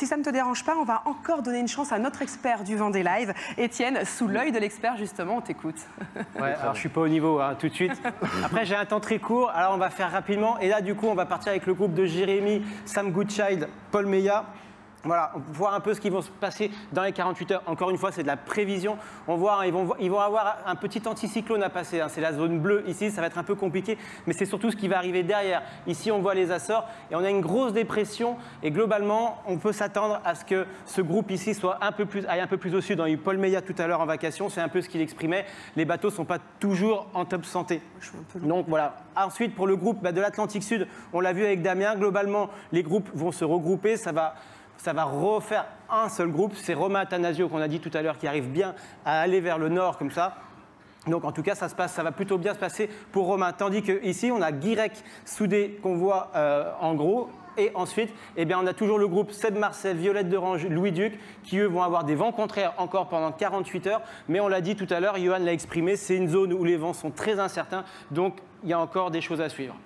si ça ne te dérange pas, on va encore donner une chance à notre expert du Vendée Live. Étienne, sous l'œil de l'expert, justement, on t'écoute. Ouais, alors je ne suis pas au niveau, hein, tout de suite. Après, j'ai un temps très court, alors on va faire rapidement. Et là, du coup, on va partir avec le groupe de Jérémy, Sam Goodchild, Paul Meillat. Voilà, on va voir un peu ce qui va se passer dans les 48 heures. Encore une fois, c'est de la prévision. On voit, hein, ils vont avoir un petit anticyclone à passer. Hein. C'est la zone bleue ici, ça va être un peu compliqué. Mais c'est surtout ce qui va arriver derrière. Ici, on voit les Açores et on a une grosse dépression. Et globalement, on peut s'attendre à ce que ce groupe ici aille un peu plus au sud. On a eu Paul Meillat tout à l'heure en vacation. C'est un peu ce qu'il exprimait. Les bateaux ne sont pas toujours en top santé. Donc voilà. Ensuite, pour le groupe de l'Atlantique Sud, on l'a vu avec Damien. Globalement, les groupes vont se regrouper. Ça va refaire un seul groupe. C'est Romain Athanasio qu'on a dit tout à l'heure qui arrive bien à aller vers le nord comme ça. Donc en tout cas, ça va plutôt bien se passer pour Romain. Tandis qu'ici, on a Guirec Soudé qu'on voit en gros. Et ensuite, eh bien, on a toujours le groupe Seb Marcel, Violette d'Orange, Louis Duc, qui eux vont avoir des vents contraires encore pendant 48 heures. Mais on l'a dit tout à l'heure, Johan l'a exprimé, c'est une zone où les vents sont très incertains. Donc il y a encore des choses à suivre.